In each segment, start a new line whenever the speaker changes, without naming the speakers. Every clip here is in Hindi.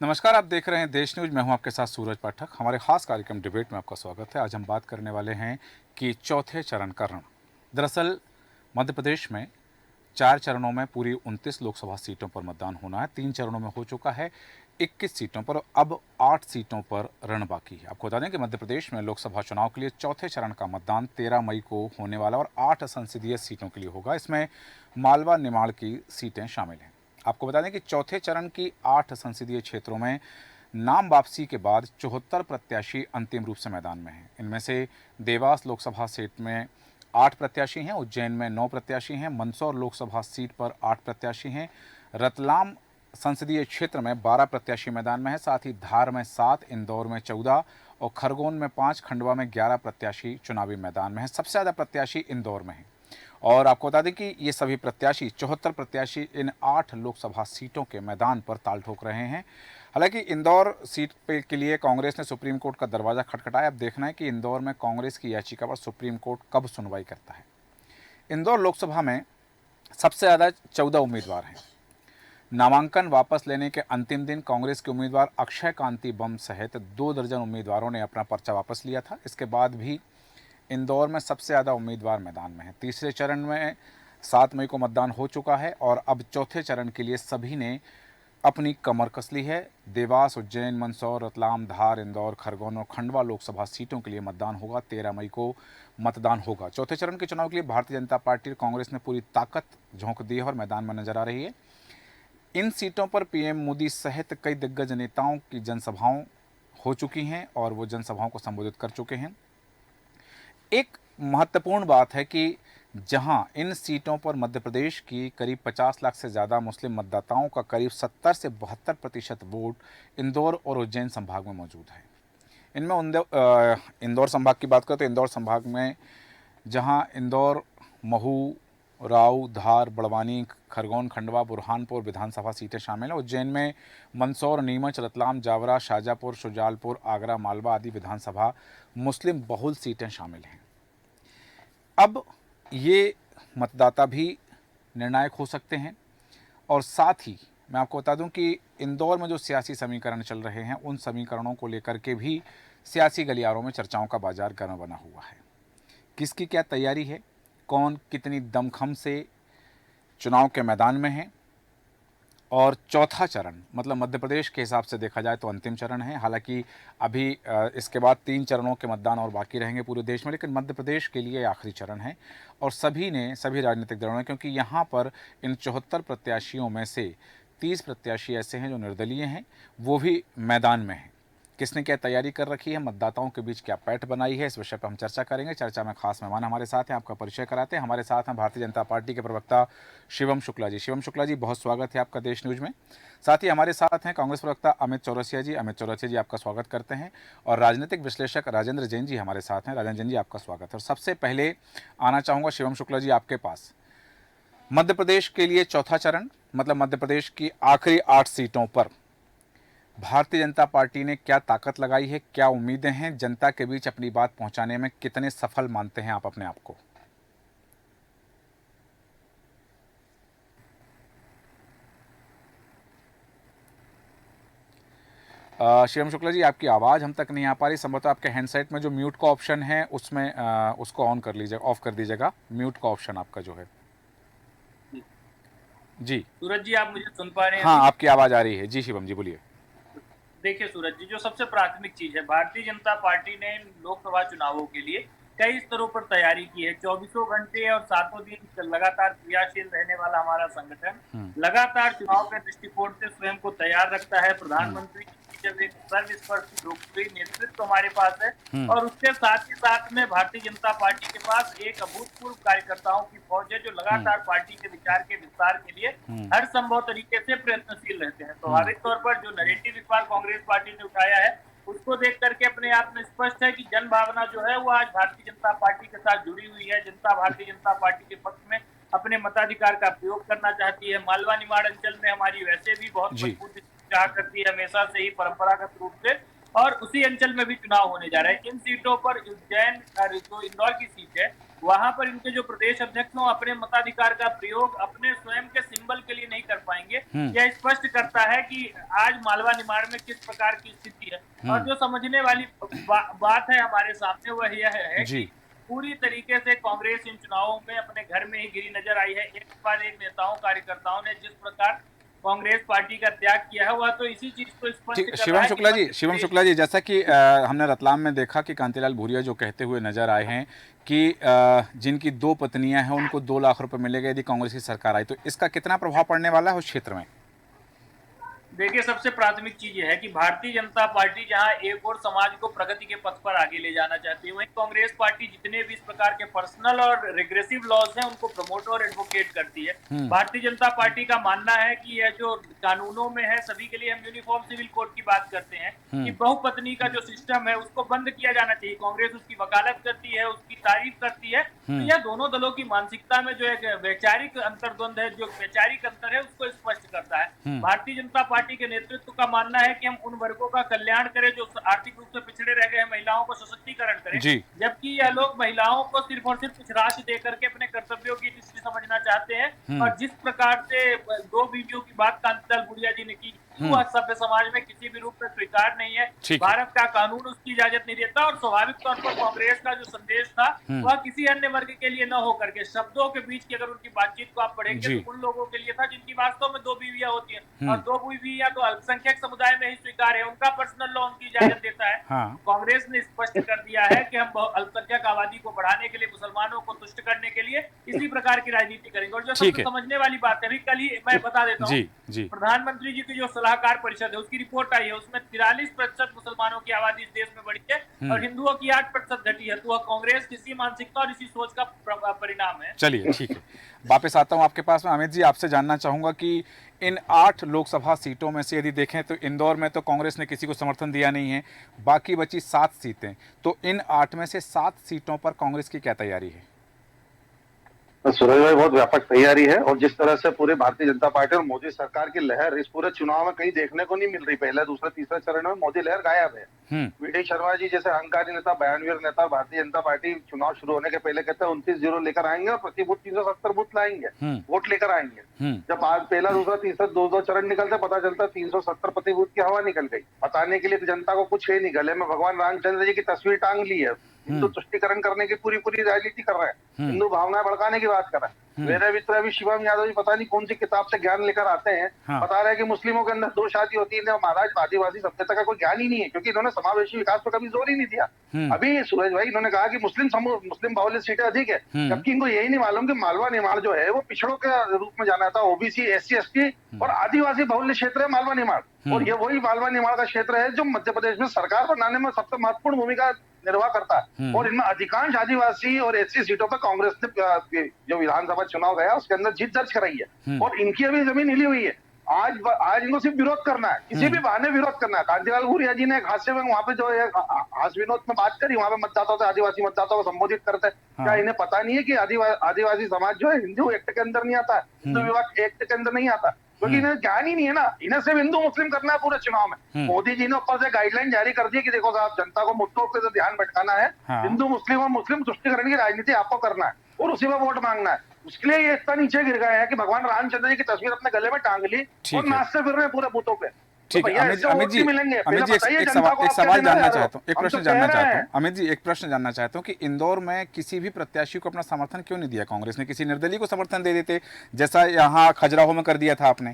नमस्कार, आप देख रहे हैं देश न्यूज। मैं हूं आपके साथ सूरज पाठक। हमारे खास कार्यक्रम डिबेट में आपका स्वागत है। आज हम बात करने वाले हैं कि चौथे चरण का रण। दरअसल मध्य प्रदेश में 4 चरणों में पूरी 29 लोकसभा सीटों पर मतदान होना है। 3 चरणों में हो चुका है 21 सीटों पर, अब 8 सीटों पर रण बाकी है। आपको बता दें कि मध्य प्रदेश में लोकसभा चुनाव के लिए चौथे चरण का मतदान 13 मई को होने वाला और 8 संसदीय सीटों के लिए होगा। इसमें मालवा निमाड़ की सीटें शामिल हैं। आपको बता दें कि चौथे चरण की 8 संसदीय क्षेत्रों में नाम वापसी के बाद 74 प्रत्याशी अंतिम रूप से मैदान में हैं। इनमें से देवास लोकसभा सीट में 8 प्रत्याशी हैं, उज्जैन में 9 प्रत्याशी हैं, मंदसौर लोकसभा सीट पर 8 प्रत्याशी हैं, रतलाम संसदीय क्षेत्र में 12 प्रत्याशी मैदान में हैं, साथ ही धार में 7, इंदौर में 14 और खरगोन में 5, खंडवा में 11 प्रत्याशी चुनावी मैदान में हैं। सबसे ज़्यादा प्रत्याशी इंदौर में हैं। और आपको बता दें कि ये सभी प्रत्याशी 74 प्रत्याशी इन 8 लोकसभा सीटों के मैदान पर ताल ठोक रहे हैं। हालांकि इंदौर सीट पे के लिए कांग्रेस ने सुप्रीम कोर्ट का दरवाज़ा खटखटाया। अब देखना है कि इंदौर में कांग्रेस की याचिका पर सुप्रीम कोर्ट कब सुनवाई करता है। इंदौर लोकसभा में सबसे ज़्यादा 14 उम्मीदवार हैं। नामांकन वापस लेने के अंतिम दिन कांग्रेस के उम्मीदवार अक्षय कांति बम सहित 2 दर्जन उम्मीदवारों ने अपना पर्चा वापस लिया था। इसके बाद भी इंदौर में सबसे ज़्यादा उम्मीदवार मैदान में हैं। तीसरे चरण में 7 मई को मतदान हो चुका है और अब चौथे चरण के लिए सभी ने अपनी कमर कस ली है। देवास, उज्जैन, मंदसौर, रतलाम, धार, इंदौर, खरगोन और खंडवा लोकसभा सीटों के लिए मतदान होगा। 13 मई को मतदान होगा। चौथे चरण के चुनाव के लिए भारतीय जनता पार्टी और कांग्रेस ने पूरी ताकत झोंक दी है और मैदान में नजर आ रही है। इन सीटों पर पीएम मोदी सहित कई दिग्गज नेताओं की जनसभाओं हो चुकी हैं और वो जनसभाओं को संबोधित कर चुके हैं। एक महत्वपूर्ण बात है कि जहां इन सीटों पर मध्य प्रदेश की करीब 50 लाख से ज़्यादा मुस्लिम मतदाताओं का करीब 70 से 72% वोट इंदौर और उज्जैन संभाग में मौजूद है। इनमें इंदौर संभाग की बात करें तो इंदौर संभाग में जहां इंदौर, महू, राऊ, धार, बड़वानी, खरगोन, खंडवा, बुरहानपुर विधानसभा सीटें शामिल हैं। उज्जैन में मंदसौर, नीमच, रतलाम, जावरा, शाजापुर, शुजालपुर, आगरा, मालवा आदि विधानसभा मुस्लिम बहुल सीटें शामिल हैं। अब ये मतदाता भी निर्णायक हो सकते हैं और साथ ही मैं आपको बता दूं कि इंदौर में जो सियासी समीकरण चल रहे हैं उन समीकरणों को लेकर के भी सियासी गलियारों में चर्चाओं का बाजार गर्म बना हुआ है। किसकी क्या तैयारी है, कौन कितनी दमखम से चुनाव के मैदान में है। और चौथा चरण मतलब मध्य प्रदेश के हिसाब से देखा जाए तो अंतिम चरण है। हालांकि अभी इसके बाद 3 चरणों के मतदान और बाकी रहेंगे पूरे देश में, लेकिन मध्य प्रदेश के लिए आखिरी चरण है। और सभी राजनीतिक दलों ने, क्योंकि यहाँ पर इन 74 प्रत्याशियों में से 30 प्रत्याशी ऐसे हैं जो निर्दलीय हैं, वो भी मैदान में हैं। किसने क्या तैयारी कर रखी है, मतदाताओं के बीच क्या पैठ बनाई है, इस विषय पर हम चर्चा करेंगे। चर्चा में खास मेहमान हमारे साथ हैं, आपका परिचय कराते हैं। हमारे साथ हैं भारतीय जनता पार्टी के प्रवक्ता शिवम शुक्ला जी। शिवम शुक्ला जी, बहुत स्वागत है आपका देश न्यूज में। साथ ही हमारे साथ हैं कांग्रेस प्रवक्ता अमित चौरसिया जी। अमित चौरसिया जी, आपका स्वागत करते हैं। और राजनीतिक विश्लेषक राजेंद्र जैन जी हमारे साथ हैं। राजेंद्र जैन जी, आपका स्वागत है। और सबसे पहले आना चाहूँगा शिवम शुक्ला जी आपके पास। मध्य प्रदेश के लिए चौथा चरण मतलब मध्य प्रदेश की आखिरी 8 सीटों पर भारतीय जनता पार्टी ने क्या ताकत लगाई है, क्या उम्मीदें हैं, जनता के बीच अपनी बात पहुंचाने में कितने सफल मानते हैं आप अपने आप को? शिवम शुक्ला जी, आपकी आवाज़ हम तक नहीं आ पा रही। संभवतः आपके हैंडसेट में जो म्यूट का ऑप्शन है उसमें उसको ऑन कर लीजिएगा, ऑफ कर दीजिएगा, म्यूट का ऑप्शन आपका जो है। जी
सूरज जी, आप मुझे सुन पा रहे हैं
हाँ,
अभी?
आपकी आवाज़ आ रही है जी। शिवम जी बोलिए।
देखिए सूरज जी, जो सबसे प्राथमिक चीज है, भारतीय जनता पार्टी ने इन लोकसभा चुनावों के लिए कई स्तरों पर तैयारी की है। 24 घंटे और सातों दिन लगातार क्रियाशील रहने वाला हमारा संगठन
हम्म।
लगातार चुनाव के दृष्टिकोण से स्वयं को तैयार रखता है।
हम्म।
प्रधानमंत्री की जब एक सर्वस्पर्शी लोकप्रिय नेतृत्व हमारे पास है
हम्म।
और उसके साथ ही साथ में भारतीय जनता पार्टी के पास एक अभूतपूर्व कार्यकर्ताओं की फौज है जो
हम्म।
लगातार पार्टी के विचार के विस्तार के लिए
हम्म।
हर संभव तरीके से प्रयत्नशील रहते हैं।
हम्म।
स्वाभाविक तौर पर जो नैरेटिव इस बार कांग्रेस पार्टी ने उठाया है उसको देख करके अपने आप में स्पष्ट है कि जन भावना जो है वो आज भारतीय जनता पार्टी के साथ जुड़ी हुई है। जनता भारतीय जनता पार्टी के पक्ष में अपने मताधिकार का प्रयोग करना चाहती है। मालवा निमाड़ अंचल में हमारी वैसे भी बहुत
जी।
मजबूत चाह करती है हमेशा से ही परंपरागत रूप से, और उसी अंचल में भी चुनाव होने जा रहा है। इन सीटों पर उज्जैन जो इंदौर की सीट है वहां पर इनके जो प्रदेश अध्यक्ष हों अपने मताधिकार का प्रयोग अपने स्वयं के सिंबल के लिए नहीं कर पाएंगे।
हम्म।
यह स्पष्ट करता है कि आज मालवा निमाड़ में किस प्रकार की स्थिति है। और जो समझने वाली बात है हमारे सामने वह यह है कि
जी।
पूरी तरीके से कांग्रेस इन चुनावों में अपने घर में ही गिरी नजर आई है। एक बार एक नेताओं कार्यकर्ताओं ने जिस प्रकार कांग्रेस पार्टी का त्याग किया है वह तो इसी चीज को स्पष्ट
ठीक,
कर रहा है कि
शिवम शुक्ला जी, जैसा कि हमने रतलाम में देखा कि कांतिलाल भूरिया जो कहते हुए नजर आए हैं कि जिनकी 2 पत्नियां हैं उनको 2 लाख रुपए मिलेगा यदि कांग्रेस की सरकार आई, तो इसका कितना प्रभाव पड़ने वाला है उस क्षेत्र में?
देखिए, सबसे प्राथमिक चीज ये है कि भारतीय जनता पार्टी जहां एक और समाज को प्रगति के पथ पर आगे ले जाना चाहती है, वहीं कांग्रेस पार्टी जितने भी इस प्रकार के पर्सनल और रिग्रेसिव लॉज हैं उनको प्रमोट और एडवोकेट करती है। भारतीय जनता पार्टी का मानना है कि यह जो कानूनों में है सभी के लिए हम यूनिफॉर्म सिविल कोड की बात करते हैं कि बहुपत्नी का जो सिस्टम है उसको बंद किया जाना चाहिए। कांग्रेस उसकी वकालत करती है, उसकी तारीफ करती है। तो यह दोनों दलों की मानसिकता में जो एक वैचारिक अंतर्द्वंद है, जो वैचारिक अंतर है उसको स्पष्ट करता है। भारतीय जनता पार्टी के नेतृत्व का मानना है कि हम उन वर्गों का कल्याण करें जो आर्थिक रूप से पिछड़े रह गए, महिलाओं को सशक्तिकरण करें, जबकि यह लोग महिलाओं को सिर्फ और सिर्फ कुछ राशि देकर के अपने कर्तव्यों की दृष्टि समझना चाहते हैं। और जिस प्रकार से 2 बीवियों की बात कांतिलाल भूरिया जी ने की, वह सभ्य समाज में किसी भी रूप में स्वीकार नहीं है। भारत का कानून उसकी इजाजत नहीं देता और स्वाभाविक तौर पर कांग्रेस का जो संदेश था वह किसी अन्य वर्ग के लिए न होकर के शब्दों के बीच की अगर उनकी बातचीत को आप पढ़ेंगे तो उन लोगों के लिए था जिनकी वास्तव में 2 बीवियां होती हैं और 2 बीवियां तो अल्पसंख्यक समुदाय में ही स्वीकार है, उनका पर्सनल लॉ उनकी इजाजत देता है। कांग्रेस ने स्पष्ट कर दिया है कि हम अल्पसंख्यक आबादी को बढ़ाने के लिए, मुसलमानों को तुष्ट करने के लिए इसी प्रकार की राजनीति करेंगे। और जो सबसे समझने वाली बात है, अभी कल ही मैं बता देता हूँ, प्रधानमंत्री जी की जो सलाहकार परिषद है उसकी रिपोर्ट आई है, उसमें 43% मुसलमानों की आबादी इस देश में बढ़ी है और हिंदुओं की 8% घटी है। तो वह कांग्रेस इसी मानसिकता और इसी सोच का परिणाम है।
चलिए ठीक है, वापस आता हूं आपके पास में। अमित जी, आपसे जानना चाहूंगा कि इन 8 लोकसभा सीटों में से यदि देखें तो इंदौर में तो कांग्रेस ने किसी को समर्थन दिया नहीं है, बाकी बची 7 सीटें, तो इन 8 में से 7 सीटों पर कांग्रेस की क्या तैयारी है?
सूरज भाई, बहुत व्यापक तैयारी है और जिस तरह से पूरे भारतीय जनता पार्टी और मोदी सरकार की लहर इस पूरे चुनाव में कहीं देखने को नहीं मिल रही। पहला, दूसरा, तीसरा चरण में मोदी लहर गायब है। वी.डी. शर्मा जी जैसे अहंकारी नेता, बयानवीर नेता, भारतीय जनता पार्टी चुनाव शुरू होने के पहले कहते हैं 29-0 लेकर आएंगे और प्रति बूथ 370 बूथ लाएंगे, वोट लेकर आएंगे। जब आज पहला, दूसरा, तीसरा 2-2 चरण निकलते पता चलता 370 प्रति बूथ की हवा निकल गई। बताने के लिए जनता को कुछ है नहीं, गले में भगवान रामचंद्र जी की तस्वीर टांग ली है, हिंदू तुष्टिकरण करने की पूरी राजनीति कर रहे हैं, हिंदू भावनाएं भड़काने की बात कर रहे हैं। मेरे मित्र अभी शिवम यादव जी पता नहीं कौन सी किताब से ज्ञान लेकर आते हैं, बता रहे हैं कि मुस्लिमों के अंदर 2 शादी होती है। महाराज, आदिवासी सभ्यता का कोई ज्ञान ही नहीं है क्योंकि इन्होंने समावेशी विकास पर कभी जोर ही नहीं दिया। अभी सूरज भाई, इन्होंने कहा कि मुस्लिम बाहुल्य सीटें अधिक है, जबकि इनको यही नहीं मालूम कि मालवा निमाड़ जो है वो पिछड़ों के रूप में जाना था, ओबीसी, एससी, एसटी और आदिवासी बाहुल्य क्षेत्र है मालवा निमाड़। और ये वही मालवा निमाड़ का क्षेत्र है जो मध्य प्रदेश में सरकार बनाने में सबसे महत्वपूर्ण भूमिका निर्वाह करता है। और इनमें अधिकांश आदिवासी और एससी सीटों पर कांग्रेस ने जो विधानसभा चुनाव गया उसके अंदर जीत दर्ज कराई है और इनकी अभी जमीन हिली हुई है। आज इनको सिर्फ विरोध करना है, किसी भी बहाने विरोध करना है। कांतिलाल भूरिया जी ने एक हास्य में वहां पे जो है हास विनोद में बात करी, वहां पे मतदाताओं से, आदिवासी मतदाताओं को संबोधित करते। क्या इन्हें पता नहीं है कि आदिवासी समाज जो है हिंदू एक्ट के अंदर नहीं आता है, हिंदू विभाग एक्ट के अंदर नहीं आता, क्योंकि इन्हें ज्ञान ही नहीं है ना। इन्हें सिर्फ हिंदू मुस्लिम करना है पूरे चुनाव में। मोदी जी ने ऊपर से गाइडलाइन जारी कर दी कि देखो साहब, जनता को मुद्दों पे ध्यान भटकाना है, हिंदू मुस्लिम और मुस्लिम तुष्टिकरण की राजनीति आपको करना है और उसी में वोट मांगना है। उसके लिए ये इतना नीचे गिर गए हैं कि भगवान रामचंद्र जी की तस्वीर अपने गले में टांग ली और नाचते फिर रहे हैं पूरे बूथों पे।
ठीक है अमित जी, एक सवाल जानना चाहता हूँ, एक प्रश्न जानना चाहता हूँ अमित जी, एक प्रश्न जानना चाहता हूँ कि इंदौर में किसी भी प्रत्याशी को अपना समर्थन क्यों नहीं दिया कांग्रेस ने? किसी निर्दलीय को समर्थन दे देते जैसा यहाँ खजुराहो में कर दिया था आपने।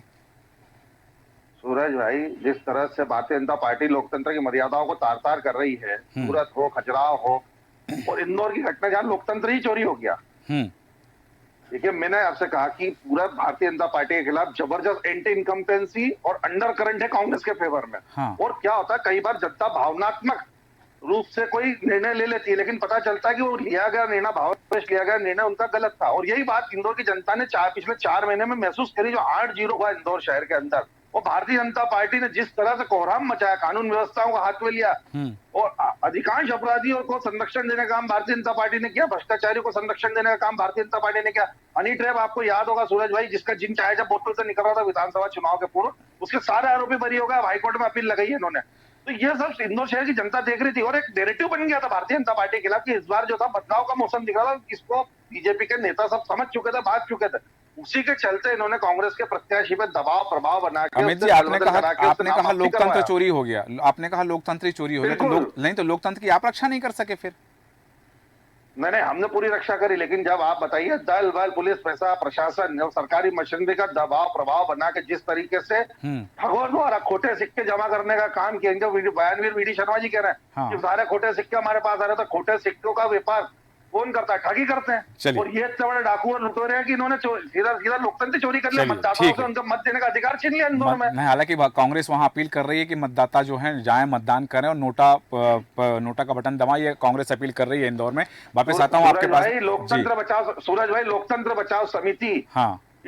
सूरज भाई, जिस तरह से भारतीय जनता पार्टी लोकतंत्र की मर्यादाओं को तार तार कर रही है, सूरत हो, खजुराहो हो और इंदौर की घटना जहां लोकतंत्र ही चोरी हो गया। देखिए, मैंने आपसे कहा कि पूरा भारतीय जनता पार्टी के खिलाफ जबरदस्त एंटी इनकम्पेंसी और अंडर करंट है कांग्रेस के फेवर में। और क्या होता है, कई बार जनता भावनात्मक रूप से कोई निर्णय ले लेती है, लेकिन पता चलता है कि वो लिया गया निर्णय, भावावेश लिया गया निर्णय उनका गलत था। और यही बात इंदौर की जनता ने पिछले 4 महीने में महसूस करी। जो 8-0 हुआ इंदौर शहर के अंदर, और भारतीय जनता पार्टी ने जिस तरह से कोहराम मचाया, कानून व्यवस्थाओं को हाथ में लिया और अधिकांश अपराधियों को संरक्षण देने का काम भारतीय जनता पार्टी ने किया, भ्रष्टाचारियों को संरक्षण देने का काम भारतीय जनता पार्टी ने किया। हनी ट्रैप आपको याद होगा सूरज भाई, जिसका जिन चाहे जब बोतल से निकल रहा था विधानसभा चुनाव के पूर्व, उसके सारे आरोपी बरी हो गए। हाईकोर्ट में अपील लगाई है इन्होंने। तो ये सब इंदौर शहर की जनता देख रही थी और एक नैरेटिव बन गया था भारतीय जनता पार्टी के खिलाफ कि इस बार जो था बदलाव का मौसम दिख रहा था, इसको बीजेपी के नेता सब समझ चुके थे, बात चुके थे। उसी के चलते इन्होंने कांग्रेस के प्रत्याशी पे दबाव प्रभाव बना के
अमित जी, आपने कहा लोकतंत्र चोरी हो गया, आपने कहा लोकतंत्र चोरी हो गया, तो नहीं तो लोकतंत्र की आप रक्षा नहीं कर सके फिर?
नहीं, हमने पूरी रक्षा करी, लेकिन जब आप बताइए दल बल पुलिस पैसा प्रशासन और सरकारी मशीनरी का दबाव प्रभाव बना के जिस तरीके से ठगों द्वारा खोटे सिक्के जमा करने का काम किया, इनका बयानवीर वीडी शर्मा जी कह रहे हैं कि सारे खोटे सिक्के हमारे पास आ रहे, तो खोटे सिक्कों का व्यापार कौन करता है? ठगी करते हैं। और ये इतने बड़े डाकू और लुटेरे हैं कि इन्होंने सीधा सीधा लोकतंत्र चोरी कर लिया, मतदाताओं से उनका मत देने का अधिकार छीन लिया इंदौर में।
हालांकि कांग्रेस वहां अपील कर रही है कि मतदाता जो है जाएं मतदान करें और नोटा का बटन दबाएं, ये कांग्रेस अपील कर रही है इंदौर में। वापस आता हूं आपके पास।
लोकतंत्र बचाओ सूरज भाई, लोकतंत्र बचाओ समिति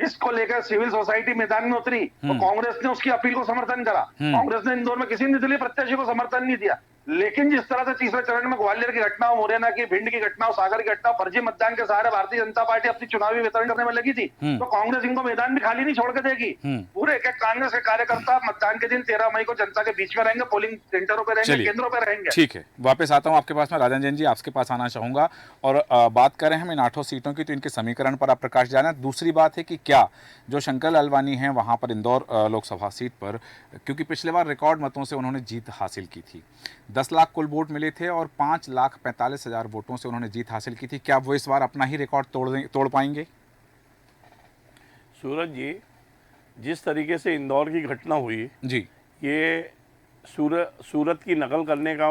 इसको लेकर सिविल सोसाइटी मैदान में उतरी तो कांग्रेस ने उसकी अपील को समर्थन करा। कांग्रेस ने इंदौर में किसी निर्दलीय प्रत्याशी को समर्थन नहीं दिया, लेकिन जिस तरह से तीसरे चरण में ग्वालियर की घटना, मुरैना की, भिंड की घटना, सागर की घटना, फर्जी मतदान के सहारे भारतीय जनता पार्टी अपनी चुनावी वितरण करने में लगी थी, तो कांग्रेस इनको मैदान भी खाली नहीं छोड़ के देगी। पूरे एक कांग्रेस के कार्यकर्ता मतदान के दिन 13 मई को जनता के बीच में रहेंगे, पोलिंग सेंटरों पर रहेंगे, केंद्रों पर रहेंगे।
ठीक है, वापस आता हूँ आपके पास में। राजन जैन जी, आपके पास आना चाहूंगा और बात करें हम इन 8 सीटों की, तो इनके समीकरण पर आप प्रकाश डालें। दूसरी बात है कि क्या जो शंकर लालवानी हैं वहां पर इंदौर लोकसभा सीट पर, क्योंकि पिछले बार रिकॉर्ड मतों से उन्होंने जीत हासिल की थी, 10 लाख कुल वोट मिले थे और 5,45,000 वोटों से उन्होंने जीत हासिल की थी। क्या वो इस बार अपना ही रिकॉर्ड तोड़ पाएंगे?
सूरज जी, जिस तरीके से इंदौर की घटना हुई
जी,
ये सूरत की नकल करने का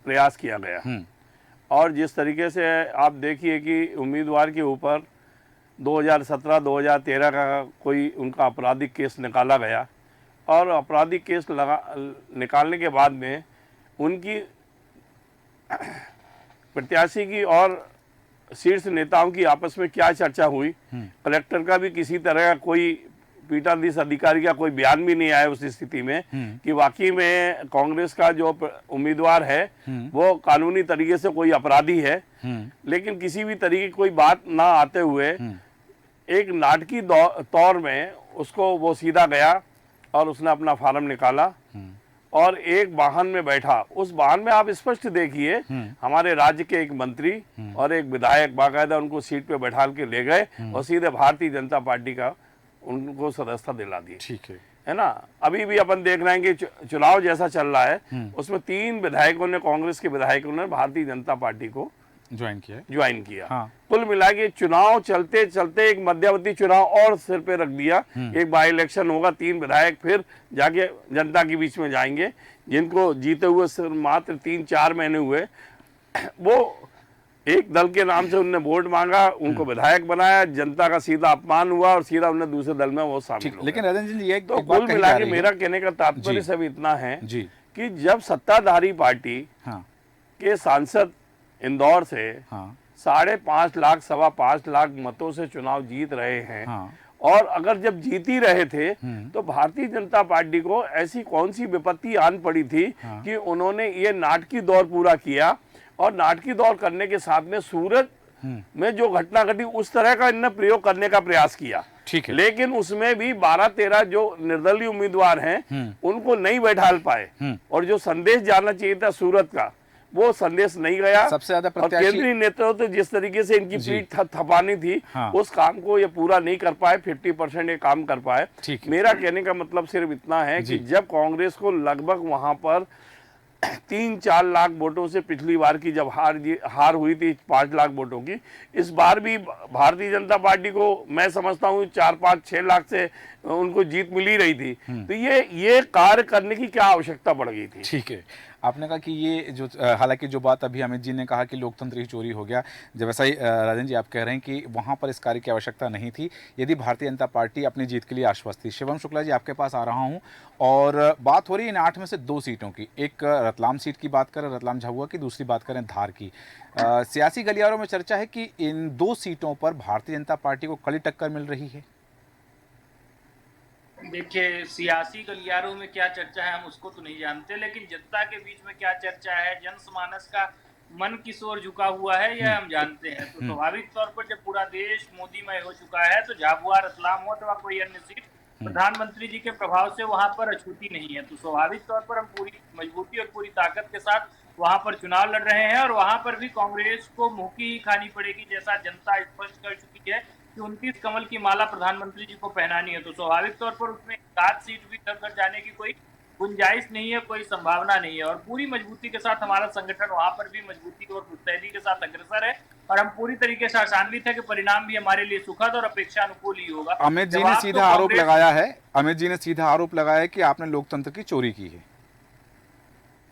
प्रयास किया गया। और जिस तरीके से आप देखिए कि उम्मीदवार के ऊपर 2017-2013 का कोई उनका आपराधिक केस निकाला गया और आपराधिक केस निकालने के बाद में उनकी प्रत्याशी की और शीर्ष नेताओं की आपस में क्या चर्चा हुई, कलेक्टर का भी किसी तरह का कोई पीठाधीश अधिकारी का कोई बयान भी नहीं आया उस स्थिति में कि वाकई में कांग्रेस का जो उम्मीदवार है वो कानूनी तरीके से कोई अपराधी है। लेकिन किसी भी तरीके की कोई बात ना आते हुए एक नाटकीय तौर में उसको वो सीधा गया और उसने अपना फार्म निकाला और एक वाहन में बैठा। उस वाहन में आप स्पष्ट देखिए हमारे राज्य के एक मंत्री और एक विधायक बाकायदा उनको सीट पे बैठा के ले गए और सीधे भारतीय जनता पार्टी का उनको सदस्यता दिला दी।
ठीक
है ना। अभी भी अपन देख रहे हैं कि चुनाव जैसा चल रहा है उसमें 3 विधायकों ने, कांग्रेस के विधायकों ने भारतीय जनता पार्टी को ज्वाइन किया। हाँ। कुल मिला के चुनाव चलते चलते एक मध्यावधि चुनाव और सिर पे रख दिया। एक बाई इलेक्शन होगा, 3 विधायक फिर जाके जनता के बीच में जाएंगे, जिनको जीते हुए सिर्फ मात्र 3-4 महीने हुए। वो एक दल के नाम से उन्होंने वोट मांगा, उनको विधायक बनाया, जनता का सीधा अपमान हुआ और सीधा उन्होंने दूसरे दल में वो शामिल हो गए।
लेकिन राजन जी, ये
तो कुल मिला के मेरा कहने का तात्पर्य सब इतना है कि जब सत्ताधारी पार्टी के सांसद इंदौर से 5.5 लाख 5.25 लाख मतों से चुनाव जीत रहे हैं और अगर जब जीत ही रहे थे तो भारतीय जनता पार्टी को ऐसी कौन सी विपत्ति आन पड़ी थी कि उन्होंने ये नाटकीय दौर पूरा किया। और नाटकीय दौर करने के साथ में सूरत में जो घटना घटी उस तरह का इन्होंने प्रयोग करने का प्रयास किया।
ठीक है।
लेकिन उसमें भी 12-13 जो निर्दलीय उम्मीदवार हैं उनको नहीं बैठाल पाए और जो संदेश जाना चाहिए था सूरत का वो संदेश नहीं गया।
सबसे ज्यादा
प्रत्याशी केंद्रीय नेतृत्व तो जिस तरीके से इनकी पीठ थपानी थी उस काम को ये पूरा नहीं कर पाए, 50% ये काम कर पाए। मेरा कहने का मतलब सिर्फ इतना है कि जब कांग्रेस को लगभग वहां पर 3-4 लाख वोटों से पिछली बार की जब हार हुई थी 5 लाख वोटों की, इस बार भी भारतीय जनता पार्टी को मैं समझता हूँ 4-5-6 लाख से उनको जीत मिल ही रही थी। तो ये कार्य करने की क्या आवश्यकता पड़ गई थी।
ठीक है, आपने कहा कि ये जो हालांकि जो बात अभी अमित जी ने कहा कि लोकतंत्र ही चोरी हो गया, जब ऐसा ही राजन जी आप कह रहे हैं कि वहां पर इस कार्य की आवश्यकता नहीं थी यदि भारतीय जनता पार्टी अपनी जीत के लिए आश्वस्त थी। शिवम शुक्ला जी, आपके पास आ रहा हूं और बात हो रही है इन 8 में से 2 सीटों की। एक रतलाम सीट की बात करें, रतलाम झाबुआ की, दूसरी बात करें धार की। सियासी गलियारों में चर्चा है कि इन 2 सीटों पर भारतीय जनता पार्टी को कड़ी टक्कर मिल रही है।
देखिए, सियासी गलियारों में क्या चर्चा है हम उसको तो नहीं जानते, लेकिन जनता के बीच में क्या चर्चा है, जनमानस का मन किस ओर झुका हुआ है यह हम जानते हैं। तो स्वाभाविक तौर पर जब पूरा देश मोदीमय हो चुका है तो झाबुआ रतलाम हो अथवा कोई अन्य सीट प्रधानमंत्री जी के प्रभाव से वहां पर अछूती नहीं है। तो स्वाभाविक तौर पर हम पूरी मजबूती और पूरी ताकत के साथ वहां पर चुनाव लड़ रहे हैं और वहां पर भी कांग्रेस को मुंह की खानी पड़ेगी, जैसा जनता स्पष्ट कर चुकी है कि 29 कमल की माला प्रधानमंत्री जी को पहनानी है। तो स्वाभाविक तौर पर उसमें 7 सीट भी इधर जाने की कोई गुंजाइश नहीं है, कोई संभावना नहीं है और पूरी मजबूती के साथ हमारा संगठन वहां पर भी मजबूती और मुस्तैदी के साथ अग्रसर है और हम पूरी तरीके से आशान्वित है कि परिणाम भी हमारे लिए सुखद और अपेक्षानुकूल ही होगा।
अमित जी ने सीधा आरोप लगाया है, अमित जी ने सीधा आरोप लगाया है कि आपने लोकतंत्र की चोरी की है।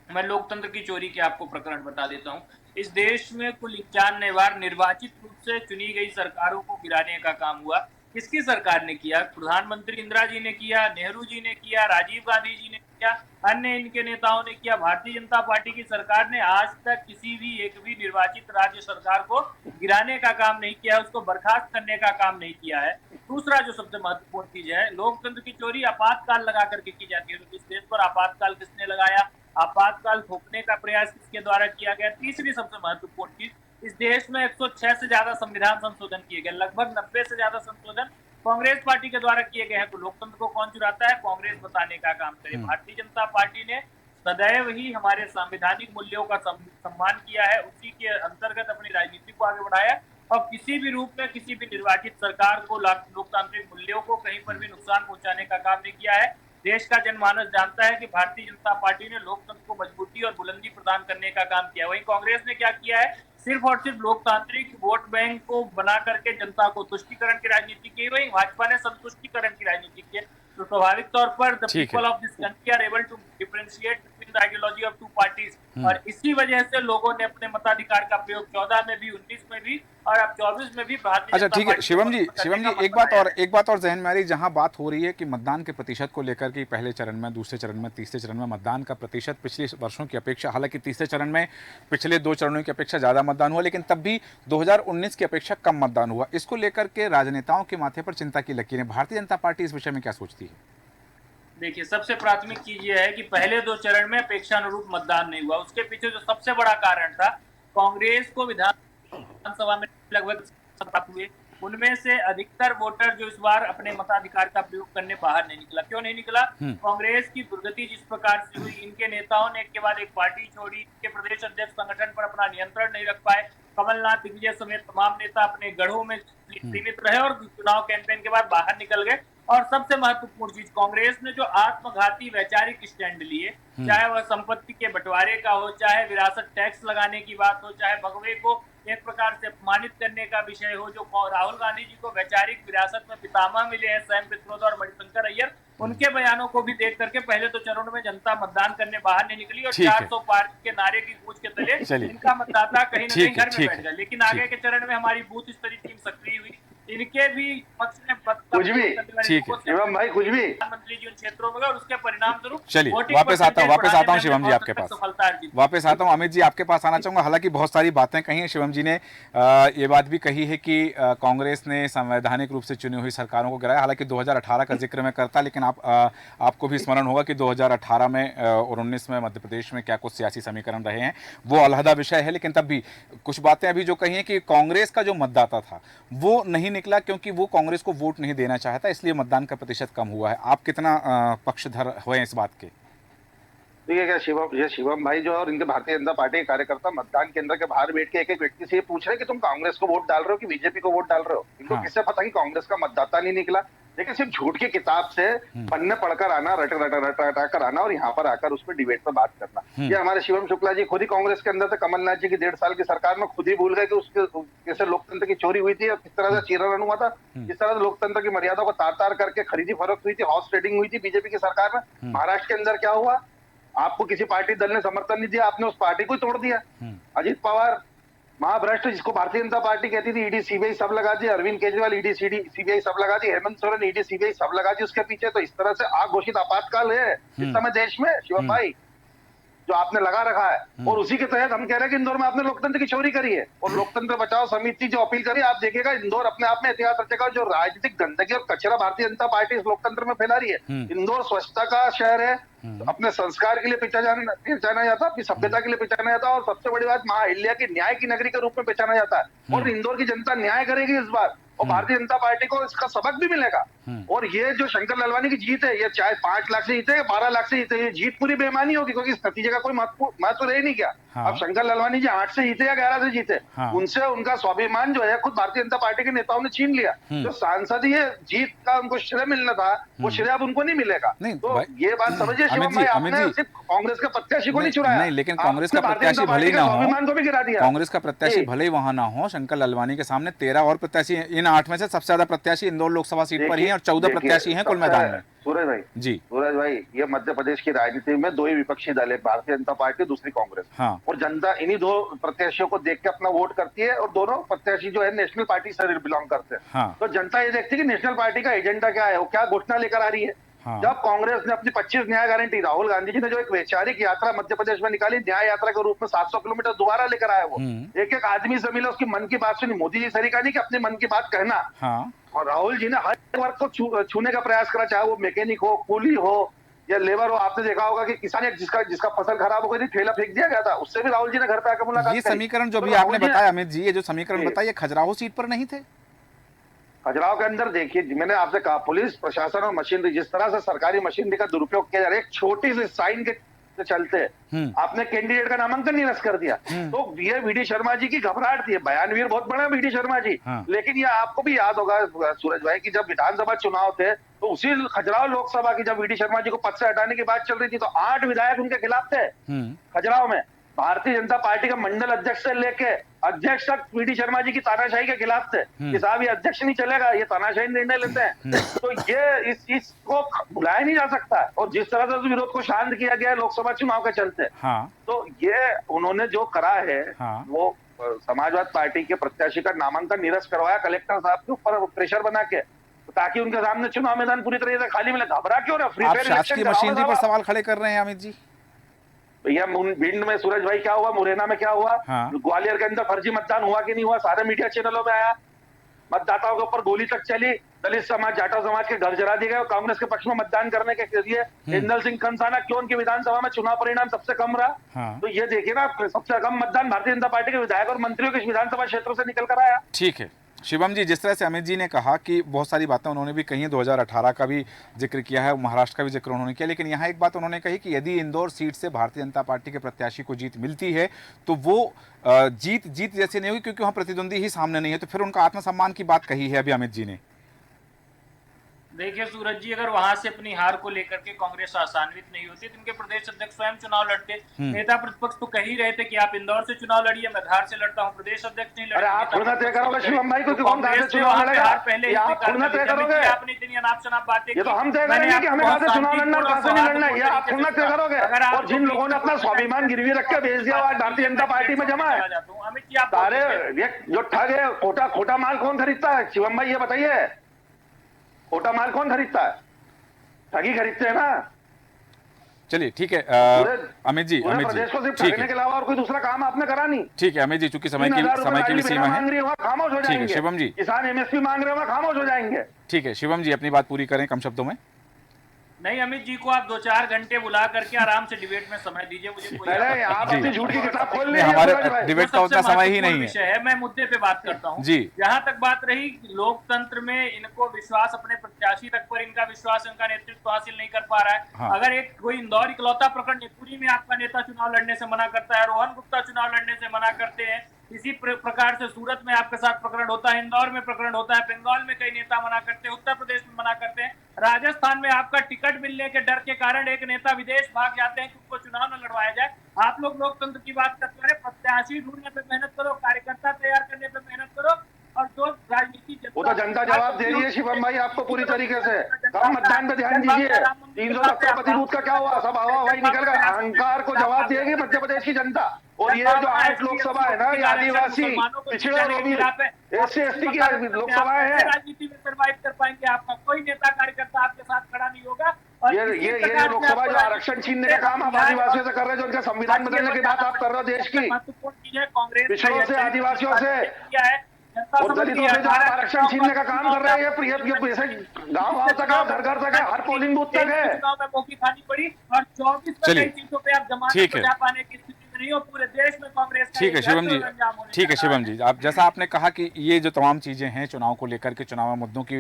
मैं लोकतंत्र की चोरी के आपको प्रकरण बता देता हूँ। इस देश में कुल 51 बार निर्वाचित रूप से चुनी गई सरकारों को गिराने का काम हुआ। किसकी सरकार ने किया? प्रधानमंत्री इंदिरा जी ने किया, नेहरू जी ने किया, राजीव गांधी जी ने किया, अन्य इनके नेताओं ने किया। भारतीय जनता पार्टी की सरकार ने आज तक किसी भी एक भी निर्वाचित राज्य सरकार को गिराने का काम नहीं किया, उसको बर्खास्त करने का काम नहीं किया है। दूसरा जो सबसे महत्वपूर्ण चीज है, लोकतंत्र की चोरी आपातकाल लगा करके की जाती है। तो इस देश पर आपातकाल किसने लगाया? आपातकाल थोपने का प्रयास किसके द्वारा किया गया? तीसरी सबसे महत्वपूर्ण चीज, इस देश में 106 से ज्यादा संविधान संशोधन किए गए, लगभग 90 से ज्यादा संशोधन कांग्रेस पार्टी के द्वारा किए गए हैं। तो लोकतंत्र को कौन चुराता है? कांग्रेस बताने का काम करे। भारतीय जनता पार्टी ने सदैव ही हमारे संवैधानिक मूल्यों का सम्मान किया है, उसी के अंतर्गत अपनी राजनीति को आगे बढ़ाया और किसी भी रूप में किसी भी निर्वाचित सरकार को लोकतांत्रिक मूल्यों को कहीं पर भी नुकसान पहुंचाने का काम नहीं किया है। देश का जनमानस जानता है कि भारतीय जनता पार्टी ने लोकतंत्र को मजबूती और बुलंदी प्रदान करने का काम किया। वहीं कांग्रेस ने क्या किया है? सिर्फ और सिर्फ लोकतांत्रिक वोट बैंक को बना करके जनता को तुष्टिकरण की राजनीति की। वहीं भाजपा ने संतुष्टिकरण की राजनीति की। तो स्वाभाविक तौर पर the people of this country are able to differentiate between the ideology of two parties और इसी वजह से लोगों ने अपने मताधिकार का प्रयोग 14 में भी, 19 में भी और अब 24 में भी भारतीय
अच्छा ठीक है शिवम जी, एक बात और जहन में आ रही, जहां बात हो रही है कि मतदान के प्रतिशत को लेकर के पहले चरण में, दूसरे चरण में, तीसरे चरण में मतदान का प्रतिशत पिछले वर्षों की अपेक्षा, हालांकि तीसरे चरण में पिछले 2 चरणों की अपेक्षा ज्यादा मतदान हुआ, लेकिन तब भी 2019 की अपेक्षा कम मतदान हुआ। इसको लेकर के राजनेताओं के माथे पर चिंता की लकीरें, भारतीय जनता पार्टी इस विषय में क्या सोचती है?
देखिए, सबसे प्राथमिक चीज ये है कि पहले 2 चरण में अपेक्षानुरूप मतदान नहीं हुआ। उसके पीछे जो सबसे बड़ा कारण था, कांग्रेस को विधानसभा में लगभग हुए, उनमें से अधिकतर वोटर जो इस बार अपने मताधिकार का प्रयोग करने बाहर नहीं निकला। क्यों नहीं निकला? कांग्रेस की दुर्गति जिस प्रकार से हुई, इनके नेताओं ने एक के बाद एक पार्टी छोड़ी, इनके प्रदेश अध्यक्ष संगठन पर अपना नियंत्रण नहीं रख पाए, कमलनाथ, दिग्विजय समेत तमाम नेता अपने गढ़ों में सीमित रहे और चुनाव कैंपेन के बाद बाहर निकल गए। और सबसे महत्वपूर्ण चीज, कांग्रेस ने जो आत्मघाती वैचारिक स्टैंड लिए, चाहे वह संपत्ति के बंटवारे का हो, चाहे विरासत टैक्स लगाने की बात हो, चाहे भगवे को एक प्रकार से अपमानित करने का विषय हो, जो राहुल गांधी जी को वैचारिक विरासत में पितामह मिले हैं, सैम पित्रोदा और मणिशंकर अय्यर, उनके बयानों को भी देख करके पहले तो चरणों में जनता मतदान करने बाहर नहीं निकली और 400 पार के नारे की गूंज के तले इनका मतदाता कहीं न कहीं घर में बैठ गया। लेकिन आगे के चरण में हमारी बूथ स्तरीय टीम सक्रिय हुई, इनके भी पक्ष में
कुछ भी शिवम भाई, कुछ भी
प्रधानमंत्री जी उन क्षेत्रों में, और उसके परिणाम स्वरूप
चलिए वापस आता हूँ शिवम जी आपके पास, वापस आता हूँ। अमित जी आपके पास आना चाहूंगा। हालांकि बहुत सारी बातें कही हैं, शिवम जी ने ये बात भी कही है कि कांग्रेस ने संवैधानिक रूप से चुनी हुई सरकारों को गिराया। हालांकि 2018 का जिक्र मैं करता, लेकिन आपको भी स्मरण होगा कि 2018 में और 19 में मध्य प्रदेश में क्या कुछ सियासी समीकरण रहे हैं, वो अलहदा विषय है। लेकिन तब भी कुछ बातें अभी जो कही हैं कि कांग्रेस का जो मतदाता था वो नहीं निकला, क्योंकि वो कांग्रेस को वोट नहीं देना चाहता, इसलिए मतदान का प्रतिशत कम हुआ है। आप कितना पक्षधर हुए इस बात के?
देखिए क्या शिवम भाई जो और इनके भारतीय जनता पार्टी के कार्यकर्ता मतदान केंद्र के बाहर बैठ के एक एक व्यक्ति से ये पूछ रहे हैं कि तुम कांग्रेस को वोट डाल रहे हो कि बीजेपी को वोट डाल रहे हो। इनको किससे पता कि कांग्रेस का मतदाता नहीं निकला? लेकिन सिर्फ झूठ की किताब से पन्ने पढ़कर आना, रटा कर आना और यहाँ पर आकर उस पर डिबेट पर बात करना, ये हमारे शिवम शुक्ला जी खुद ही कांग्रेस के अंदर थे। कमलनाथ जी की 1.5 साल की सरकार में खुद ही भूल गए कि उसके कैसे लोकतंत्र की चोरी हुई थी और किस तरह से चीरा रन हुआ था, किस तरह से लोकतंत्र की मर्यादा को तार तार करके खरीदी फरोख्त हुई थी, हॉर्स ट्रेडिंग हुई थी बीजेपी की सरकार में। महाराष्ट्र के अंदर क्या हुआ? आपको किसी पार्टी दल ने समर्थन नहीं दिया, आपने उस पार्टी को तोड़ दिया। अजीत पवार महाभ्रष्ट, जिसको भारतीय जनता पार्टी कहती थी, ईडी सीबीआई सब लगा दी। अरविंद केजरीवाल ईडी सीबीआई सब लगा दी। हेमंत सोरेन ईडी सीबीआई सब लगा दी उसके पीछे। तो इस तरह से आघोषित आपातकाल है इस समय देश में शिवम भाई, जो आपने लगा रखा है। और उसी के तहत हम कह रहे हैं कि इंदौर में आपने लोकतंत्र की चोरी करी है और लोकतंत्र बचाओ समिति जो अपील करी, आप देखिएगा इंदौर अपने आप में इतिहास रचेगा। जो राजनीतिक गंदगी और कचरा भारतीय जनता पार्टी इस लोकतंत्र में फैला रही है। इंदौर स्वच्छता का शहर है, अपने संस्कार के लिए पहचाना जाता है, अपनी सभ्यता के लिए पहचाना जाता है और सबसे बड़ी बात महाअहिल्या की न्याय की नगरी के रूप में पहचाना जाता है। और इंदौर की जनता न्याय करेगी इस बार। और भारतीय जनता पार्टी को इसका सबक भी मिलेगा। और ये जो शंकर लालवानी की जीत है, ये चाहे 5 लाख से जीते या 12 लाख से जीते, ये जीत पूरी बेईमानी होगी, क्योंकि इस नतीजे का कोई महत्व रह नहीं गया।
हाँ।
अब शंकर लालवानी जी 8 से जीते या 11 से जीते,
हाँ।
उनसे उनका स्वाभिमान जो है खुद भारतीय जनता पार्टी के नेताओं ने छीन लिया। जो सांसदीय जीत का उनको श्रेय मिलना था, वो श्रेय अब उनको नहीं मिलेगा।
नहीं,
तो ये बात समझिए शिवम भाई, आपने सिर्फ कांग्रेस के प्रत्याशी को नहीं चुराया,
नहीं, लेकिन कांग्रेस का
आपने भारतीय
प्रत्याशी
जनता
भले ही
पार्टी
ना
के
हो,
स्वाभिमान को भी गिरा दिया।
कांग्रेस का प्रत्याशी
जी।
भले ही वहां ना हो, शंकर लालवानी के सामने 13 और प्रत्याशी, इन 8 में से सबसे ज्यादा प्रत्याशी इंदौर लोकसभा सीट पर ही हैं और 14 प्रत्याशी हैं कुल मैदान में।
सूरज भाई
जी,
सूरज भाई, ये मध्य प्रदेश की राजनीति में 2 ही विपक्षी दल है, भारतीय जनता पार्टी, दूसरी कांग्रेस।
हाँ।
और जनता इन्हीं 2 प्रत्याशियों को देख के अपना वोट करती है, और दोनों प्रत्याशी जो है नेशनल पार्टी से बिलोंग करते हैं।
हाँ।
तो जनता ये देखती है कि नेशनल पार्टी का एजेंडा क्या है, वो क्या घोषणा लेकर आ रही है।
हाँ।
जब कांग्रेस ने अपनी 25 न्याय गारंटी, राहुल गांधी जी ने जो एक वैचारिक यात्रा मध्य प्रदेश में निकाली, न्याय यात्रा के रूप में 700 किलोमीटर दोबारा लेकर आया, वो एक एक आदमी से मिले, उसकी मन की बात सुनी। मोदी जी तरीका नहीं कि अपनी मन की बात कहना।
हाँ।
और राहुल जी ने हर वर्ग को छूने का प्रयास करा, चाहे वो मैकेनिक हो, कूली हो या लेबर हो। आपने देखा होगा कि किसान जिसका फसल खराब हो गई थी, ठेला फेंक दिया गया था, उससे भी राहुल जी ने घर पे आकर मुलाकात
ये
करी।
समीकरण जो
तो
भी
राहुल
आपने
जी ने-
बताया अमित जी, ये जो समीकरण
जी।
बताया, ये खजुराहो सीट पर नहीं थे?
खजुराहो के अंदर देखिए, मैंने आपसे कहा, पुलिस प्रशासन और मशीनरी, जिस तरह से सरकारी मशीनरी का दुरुपयोग किया जा रहा है, एक छोटी सी साइन के चलते आपने कैंडिडेट का नामांकन निरस्त कर दिया। तो ये वीडी शर्मा जी की घबराहट थी। बयानवीर बहुत बड़ा वीडी शर्मा जी,
हाँ।
लेकिन ये आपको भी याद होगा सूरज भाई कि जब विधानसभा चुनाव थे, तो उसी खजुराहो लोकसभा की जब वीडी शर्मा जी को पद से हटाने की बात चल रही थी, तो 8 विधायक उनके खिलाफ थे खजुराहो में। भारतीय जनता पार्टी के मंडल अध्यक्ष से लेके अध्यक्ष तक वीडी शर्मा जी की तानाशाही के खिलाफ थे कि साहब ये अध्यक्ष नहीं चलेगा, ये तानाशाही निर्णय लेते हैं। तो ये इसको बुलाया नहीं जा सकता है। और जिस तरह से उस विरोध को शांत किया गया लोकसभा चुनाव के चलते,
हाँ।
तो ये उन्होंने जो करा है,
हाँ।
वो समाजवादी पार्टी के प्रत्याशी का नामांकन निरस्त करवाया कलेक्टर साहब के ऊपर प्रेशर बना के, ताकि उनके सामने चुनाव मैदान पूरी तरह से खाली मिले। घबरा क्यों रहा? फ्री
आप
फायर
शासकीय मशीनरी पर सवाल खड़े कर रहे हैं अमित जी।
भैया भिंड में सूरज भाई क्या हुआ, मुरैना में क्या हुआ,
हाँ।
ग्वालियर के अंदर फर्जी मतदान हुआ कि नहीं हुआ, सारे मीडिया चैनलों में आया। मतदाताओं के ऊपर गोली तक चली, दलित समाज, जाटव समाज के घर जला दिए गए, कांग्रेस के पक्ष में मतदान करने के जरिए इंदल सिंह कंसाना क्यों उनकी विधानसभा में चुनाव परिणाम सबसे कम रहा।
हाँ।
तो ये देखिए ना, सबसे कम मतदान भारतीय जनता पार्टी के विधायक और मंत्रियों के विधानसभा क्षेत्रों से निकल कर आया।
ठीक है शिवम जी, जिस तरह से अमित जी ने कहा कि बहुत सारी बातें उन्होंने भी कही, 2018 का भी जिक्र किया है, महाराष्ट्र का भी जिक्र उन्होंने किया, लेकिन यहाँ एक बात उन्होंने कही कि यदि इंदौर सीट से भारतीय जनता पार्टी के प्रत्याशी को जीत मिलती है तो वो जीत जैसे नहीं होगी, क्योंकि वहाँ प्रतिद्वंदी ही सामने नहीं है। तो फिर उनका आत्मसम्मान की बात कही है अभी अमित जी ने।
देखिए सूरज जी, अगर वहां से अपनी हार को लेकर के कांग्रेस आसान्वित नहीं होती तो उनके प्रदेश अध्यक्ष स्वयं चुनाव लड़ते। नेता प्रतिपक्ष तो कह ही रहे थे कि आप इंदौर से चुनाव लड़िए, मैं धार से लड़ता हूं, प्रदेश अध्यक्ष नहीं लड़ेंगे।
आप खुद तय करोगे शिवम भाई को कि कौन धार से चुनाव लड़ेगा?
पहले
आप खुद तय करोगे?
आपने इतनी अनाप शनाप बातें,
ये तो हम तय करेंगे कि हमें कहां से चुनाव लड़ना और कहां से नहीं लड़ना, ये आप खुद तय करोगे। और जिन लोगों ने अपना स्वाभिमान गिरवी रख के भेज दिया, आज भारतीय जनता पार्टी में जमा है।
अमित जी, आप
सारे ये जो ठग है, खोटा माल कौन खरीदता है शिवम भाई, ये बताइए? खोटा माल कौन खरीदता है? ठगी खरीदते हैं ना।
चलिए ठीक है अमित जी,
प्रदेश को सिर्फ
ठीक
ठगने
है,
के अलावा और कोई दूसरा काम आपने करा नहीं।
ठीक है अमित जी, चूंकि समय की भी सीमा
मांग रही
है।
है, वहाँ खामोश हो
ठीक है
जाएंगे।
शिवम जी,
किसान एमएसपी मांग रहे हैं, वहाँ खामोश हो जाएंगे।
ठीक है शिवम जी, अपनी बात पूरी करें कम शब्दों में।
नहीं, अमित जी को आप 2-4 घंटे बुला करके आराम से डिबेट में समय दीजिए, मुझे कोई
नहीं, आप अपनी झूठ की किताब खोल
नहीं,
लीजिए।
हमारे डिबेट का उतना समय ही नहीं
विषय है, मैं मुद्दे पे बात करता हूँ
जी।
जहां तक बात रही लोकतंत्र में इनको विश्वास, अपने प्रत्याशी तक पर इनका विश्वास, इनका नेतृत्व हासिल नहीं कर पा रहा है।
हाँ।
अगर एक कोई इंदौर इकलौता प्रकरण निपुरी में आपका नेता चुनाव लड़ने से मना करता है, रोहन गुप्ता चुनाव लड़ने से मना करते हैं, इसी प्रकार से सूरत में आपके साथ प्रकरण होता है, इंदौर में प्रकरण होता है, बंगाल में कई नेता मना करते हैं, उत्तर प्रदेश में मना करते हैं, राजस्थान में आपका टिकट मिलने के डर के कारण एक नेता विदेश भाग जाते हैं कि उनको चुनाव न लड़वाया जाए। आप लोग लोकतंत्र की बात करते हैं, प्रत्याशी ढूंढने पे मेहनत करो, कार्यकर्ता तैयार करने पे मेहनत करो, और जो राजनीति
वो तो जनता जवाब दे रही है शिवम भाई आपको पूरी तरीके से। कम मतदान पे ध्यान दीजिए। 370 प्रतिशत का क्या हुआ, सब हवा हवाई निकल गया। अहंकार को जवाब देगी मध्य प्रदेश की जनता। और ये जो 8 लोकसभा है ना, ये आदिवासी, पिछड़े SC ST की लोकसभा है।
राजनीति में सर्वाइव कर पाएंगे, आपका कोई नेता कार्यकर्ता आपके साथ खड़ा नहीं होगा।
ये लोकसभा जो आरक्षण छीनने का काम आप आदिवासियों से कर रहे हैं, जो उनका संविधान बदलने की बात आप कर रहे हो देश की,
महत्वपूर्ण चीज है कांग्रेस
पिछड़ों से, आदिवासियों से और दलितों से जो आप आरक्षण छीनने का काम कर रहे हैं, ये गाँव तक है, घर घर तक है, हर पोलिंग बूथ तक है।
चुनाव में मौकी खानी पड़ी और 24 सीटों पे आप जमानत को जा पाने की स्थिति में नहीं हो। पूरे देश में कांग्रेस
ठीक है शिवम जी, ठीक है शिवम जी, आप जैसा आपने कहा कि ये जो तमाम चीज़ें हैं चुनाव को लेकर के, चुनाव मुद्दों की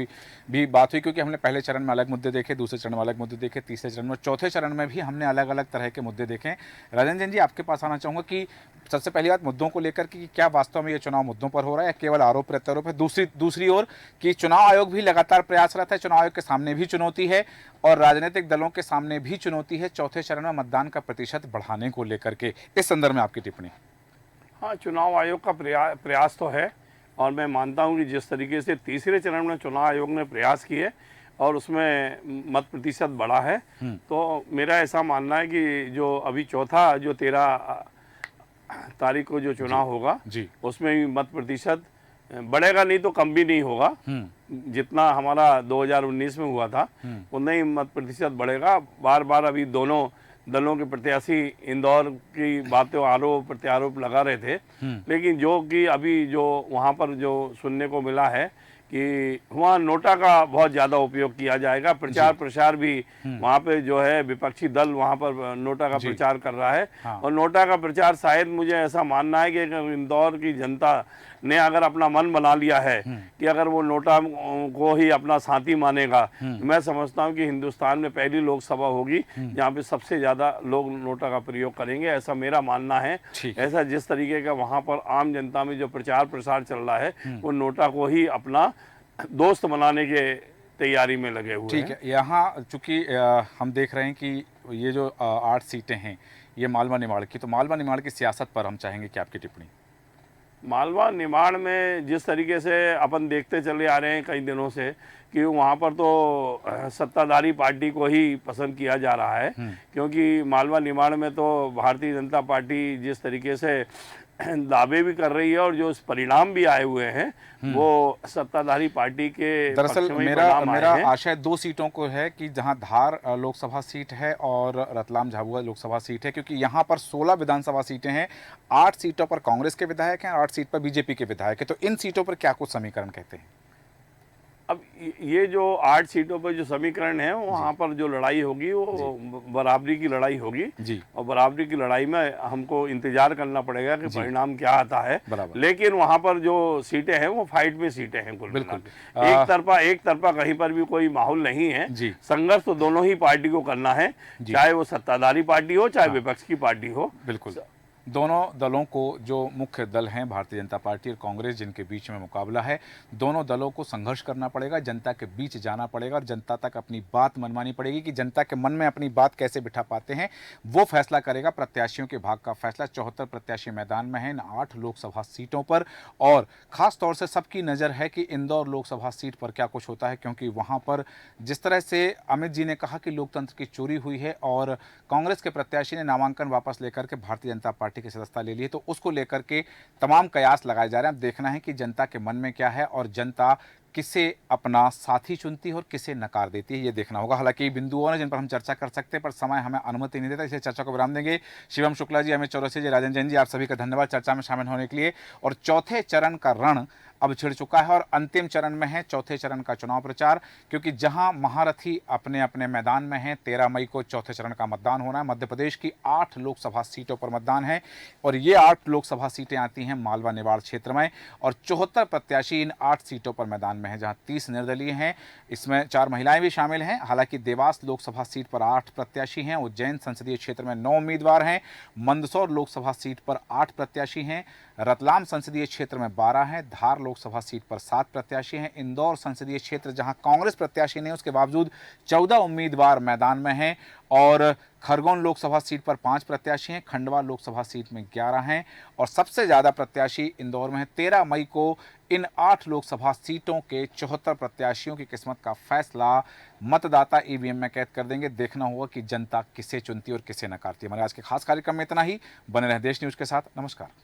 भी बात हुई, क्योंकि हमने पहले चरण में अलग मुद्दे देखे, दूसरे चरण में अलग मुद्दे देखे, तीसरे चरण में, चौथे चरण में भी हमने अलग अलग तरह के मुद्दे देखे। राजन जैन जी, आपके पास आना चाहूँगा कि सबसे पहली बात मुद्दों को लेकर कि क्या वास्तव में ये चुनाव मुद्दों पर हो रहा है या केवल आरोप प्रत्यारोप है। दूसरी ओर कि चुनाव आयोग भी लगातार प्रयासरत है, चुनाव आयोग के सामने भी चुनौती है और राजनीतिक दलों के सामने भी चुनौती है चौथे चरण में मतदान का प्रतिशत बढ़ाने को लेकर के। इस संदर्भ में आपकी टिप्पणी।
हाँ, चुनाव आयोग का प्रयास तो है और मैं मानता हूँ कि जिस तरीके से तीसरे चरण में चुनाव आयोग ने प्रयास किए और उसमें मत प्रतिशत बढ़ा है, तो मेरा ऐसा मानना है कि जो अभी चौथा जो 13 तारीख को जो चुनाव होगा
जी,
उसमें भी मत प्रतिशत बढ़ेगा, नहीं तो कम भी नहीं होगा। जितना हमारा 2019 में हुआ था उतना ही मत प्रतिशत बढ़ेगा। बार बार अभी दोनों दलों के प्रत्याशी इंदौर की बातें आरोप प्रत्यारोप लगा रहे थे, लेकिन जो कि अभी जो वहाँ पर जो सुनने को मिला है कि वहाँ नोटा का बहुत ज़्यादा उपयोग किया जाएगा। प्रचार प्रसार भी वहाँ पे जो है विपक्षी दल वहाँ पर नोटा का प्रचार कर रहा है।
हाँ।
और नोटा का प्रचार शायद मुझे ऐसा मानना है कि इंदौर की जनता ने अगर अपना मन बना लिया है कि अगर वो नोटा को ही अपना साथी मानेगा, तो मैं समझता हूँ कि हिंदुस्तान में पहली लोकसभा होगी जहाँ पे सबसे ज़्यादा लोग नोटा का प्रयोग करेंगे, ऐसा मेरा मानना है। ऐसा जिस तरीके का वहाँ पर आम जनता में जो प्रचार प्रसार चल रहा है वो नोटा को ही अपना दोस्त बनाने के तैयारी में लगे हुए
ठीक है। यहाँ चूंकि हम देख रहे हैं कि ये जो 8 सीटें हैं ये मालवा निमाड़ की, तो मालवा निमाड़ की सियासत पर हम चाहेंगे कि आपकी टिप्पणी।
मालवा निमाड़ में जिस तरीके से अपन देखते चले आ रहे हैं कई दिनों से कि वहाँ पर तो सत्ताधारी पार्टी को ही पसंद किया जा रहा है, क्योंकि मालवा निमाड़ में तो भारतीय जनता पार्टी जिस तरीके से दावे भी कर रही है और जो परिणाम भी आए हुए हैं वो सत्ताधारी पार्टी के
दरअसल
पक्ष में
मेरा आशय 2 सीटों को है कि जहां धार लोकसभा सीट है और रतलाम झाबुआ लोकसभा सीट है, क्योंकि यहां पर 16 विधानसभा सीटें हैं, 8 सीटों पर कांग्रेस के विधायक हैं, 8 सीट पर बीजेपी के विधायक हैं। तो इन सीटों पर क्या कुछ समीकरण कहते हैं?
अब ये जो 8 सीटों पर जो समीकरण है वहाँ पर जो लड़ाई होगी वो बराबरी की लड़ाई होगी
जी, और
बराबरी की लड़ाई में हमको इंतजार करना पड़ेगा कि परिणाम क्या आता है। लेकिन वहाँ पर जो सीटें हैं वो फाइट में सीटें हैं कुल
बिल्कुल।
एक तरफा कहीं पर भी कोई माहौल नहीं है। संघर्ष तो दोनों ही पार्टी को करना है, चाहे वो सत्ताधारी पार्टी हो चाहे विपक्ष की पार्टी हो।
बिल्कुल, दोनों दलों को, जो मुख्य दल हैं भारतीय जनता पार्टी और कांग्रेस जिनके बीच में मुकाबला है, दोनों दलों को संघर्ष करना पड़ेगा, जनता के बीच जाना पड़ेगा और जनता तक अपनी बात मनवानी पड़ेगी कि जनता के मन में अपनी बात कैसे बिठा पाते हैं, वो फैसला करेगा प्रत्याशियों के भाग का फैसला। 74 प्रत्याशी मैदान में हैं इन 8 लोकसभा सीटों पर और ख़ास तौर से सबकी नज़र है कि इंदौर लोकसभा सीट पर क्या कुछ होता है, क्योंकि वहाँ पर जिस तरह से अमित जी ने कहा कि लोकतंत्र की चोरी हुई है और कांग्रेस के प्रत्याशी ने नामांकन वापस लेकर के भारतीय जनता पार्टी की सदस्यता ले ली है, तो उसको लेकर के तमाम कयास लगाए जा रहे हैं। अब देखना है कि जनता के मन में क्या है और जनता किसे अपना साथी चुनती है और किसे नकार देती है, ये देखना होगा। हालांकि बिंदुओं हैं जिन पर हम चर्चा कर सकते हैं, पर समय हमें अनुमति नहीं देता, इसलिए चर्चा को विराम देंगे। शिवम शुक्ला जी, अमित चौरसिया जी, राजन जैन जी, आप सभी का धन्यवाद चर्चा में शामिल होने के लिए। और चौथे चरण का रण अब छिड़ चुका है और अंतिम चरण में है चौथे चरण का चुनाव प्रचार, क्योंकि जहां महारथी अपने अपने मैदान में हैं, 13 मई को चौथे चरण का मतदान होना है। मध्य प्रदेश की 8 लोकसभा सीटों पर मतदान है और ये 8 लोकसभा सीटें आती हैं मालवा निमाड़ क्षेत्र में और 74 प्रत्याशी इन 8 सीटों पर मैदान में हैं, जहां 30 निर्दलीय हैं, इसमें 4 महिलाएं भी शामिल हैं। हालांकि देवास लोकसभा सीट पर 8 प्रत्याशी हैं, उज्जैन संसदीय क्षेत्र में 9 उम्मीदवार हैं, मंदसौर लोकसभा सीट पर 8 प्रत्याशी हैं, रतलाम संसदीय क्षेत्र में 12 हैं, धार लोकसभा सीट पर 7 प्रत्याशी हैं, इंदौर संसदीय क्षेत्र जहां कांग्रेस प्रत्याशी नहीं, उसके बावजूद 14 उम्मीदवार मैदान में हैं और खरगोन लोकसभा सीट पर 5 प्रत्याशी हैं, खंडवा लोकसभा सीट में 11 हैं और सबसे ज़्यादा प्रत्याशी इंदौर में हैं। 13 मई को इन 8 लोकसभा सीटों के 74 प्रत्याशियों की किस्मत का फैसला मतदाता ईवीएम में कैद कर देंगे। देखना होगा कि जनता किसे चुनती और किसे नकारती है। हमारे आज के खास कार्यक्रम में इतना ही। बने रहें देश न्यूज़ के साथ। नमस्कार।